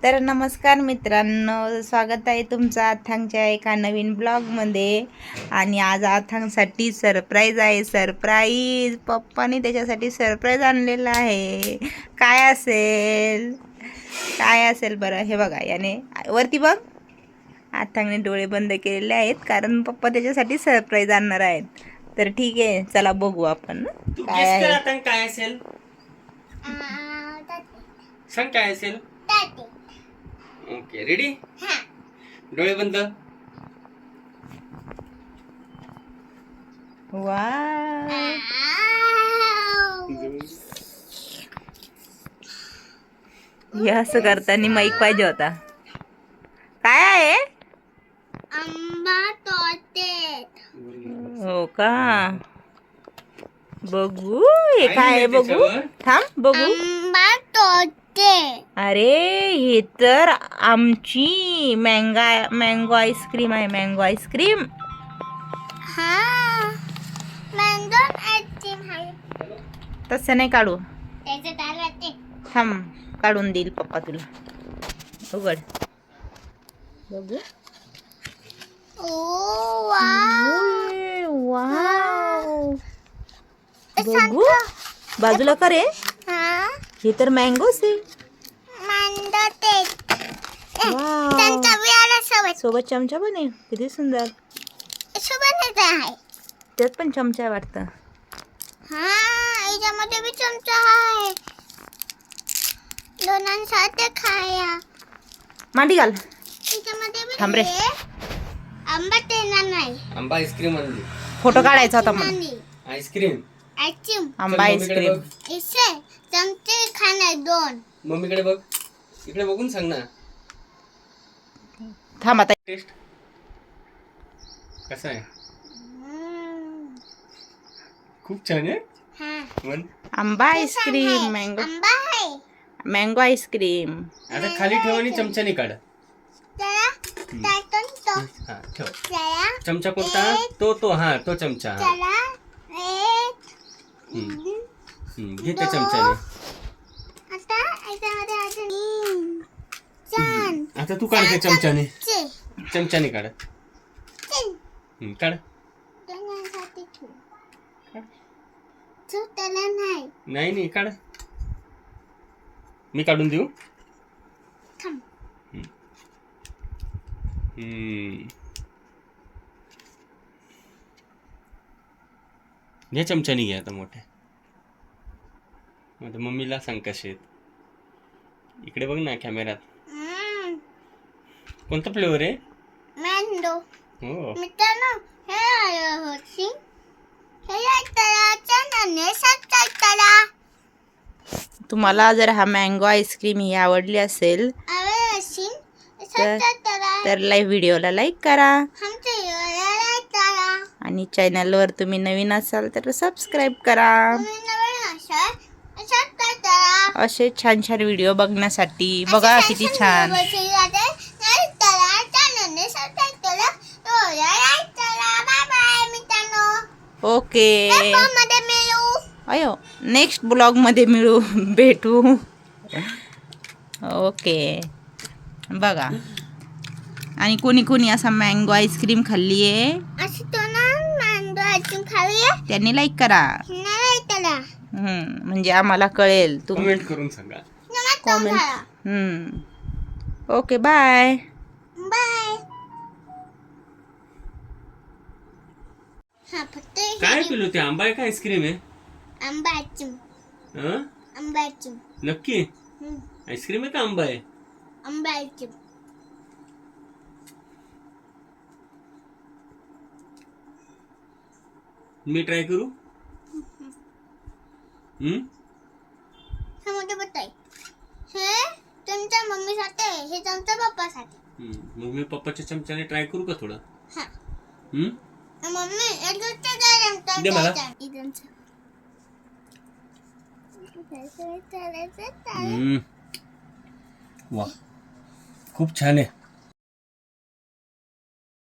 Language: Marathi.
तर नमस्कार मित्रांनो, स्वागत आहे तुमचं अथांगच्या एका नवीन ब्लॉगमध्ये. आणि आज अथांगसाठी सरप्राईज आहे. सरप्राईज पप्पाने त्याच्यासाठी सरप्राईज आणलेलं आहे. काय असेल बरं? हे बघा, याने वरती बघ. अथांगने डोळे बंद केलेले आहेत कारण पप्पा त्याच्यासाठी सरप्राईज आणणार आहेत. तर ठीक आहे, चला बघू आपण काय आहे. काय असेल सांग, काय असेल? Okay, ready? डोळे बंद. वाव, हे असं करताना माईक पाहिजे होता. काय आहे? आंबा तोते. हो का? बघू हे काय आहे, बघू. थांब बघू. आंबा तोते. अरे हे तर आमची मँगो आईस्क्रीम आहे. Mango ice cream. हा, मँगो आईस्क्रीम आहे. तसं नाही काढू. त्याचे काय वाटते? थांब, काढून देईल पप्पा तुला. उघड बघू. ओ वाव. वाव, बघू. बाजूला करे. हा, हे तर मँगोच आहे. मँगो ते. वाव. त्यांचा बियाला सोबत सोबत चमचा पण आहे. किती सुंदर. सोबत आहे. त्यात पण चमचा आहे वाटतं. हा, याच्यामध्ये बी चमचा आहे. दोनांसाठी खाया. मांडी घाल. याच्यामध्ये बी थांब रे. आंबा देणार नाही. आंबा आईस्क्रीम आणली. फोटो काढायचा होता मला. आईस्क्रीम. आईस्क्रीम. आंबा आईस्क्रीम. इसे चमचे खाणार 2. मम्मीकडे बघ. इकडे बघून सांग ना. थांब आता. टेस्ट कसं आहे? खूप छान आहे. हा, मन. आंबा आईस्क्रीम. आंबा आहे. Mango ice cream. आता खाली ठेव आणि चमच्याने काढ. चला त्यातून तो. हा, ठेव. चला चमचा कोणता? तो हा, तो चमचा. हा. चला एक. घे त्या चमच्याने. आता याच्यामध्ये अजून 4. आता तू काढ त्या चमच्याने. चमच्याने काढ. काढ. त्यासाठी तू त्याला नाही. नाही काढ. मी काढून देऊ. थांब. घे चमच्याने घे आता मोठ्या. आता मम्मीला सांग कसे आहेत. इकडे बघ ना कॅमेऱ्यात. कोणता फ्लेवर आहे? मँगो. हो. मित्रांनो, हे आहे होती. हे तळाच्या सबस्क्राईब करा. तुम्हाला जर हा मँगो आईस्क्रीम ही आवडली असेल तर व्हिडिओला लाईक करा. आणि चॅनलवर तुम्ही नवीन असाल तर सबस्क्राईब करा. असे छान छान व्हिडिओ बघण्यासाठी. बघा किती छान. ओके, अयो नेक्स्ट ब्लॉगमध्ये भेटू. ओके, बघा. आणि कोणी कोणी असा मँगो आईस्क्रीम खाल्ली आहे त्यांनी लाईक करा. म्हणजे आम्हाला कळेल. कमेंट करून सांगा. कमेंट. Okay, bye. काय पिलो ते? आंबा आहे का आईस्क्रीम आहे? आंबा नक्की आईस्क्रीम आहे का आंबा आहे? मी ट्राय करू. हे तुमच्या मम्मीसाठी, हे तुमच्या पप्पासाठी. मग मी पप्पाच्या चमच्याने ट्राय करू का थोडं? मम्मी दे मला. एक वा, खूप छान आहे.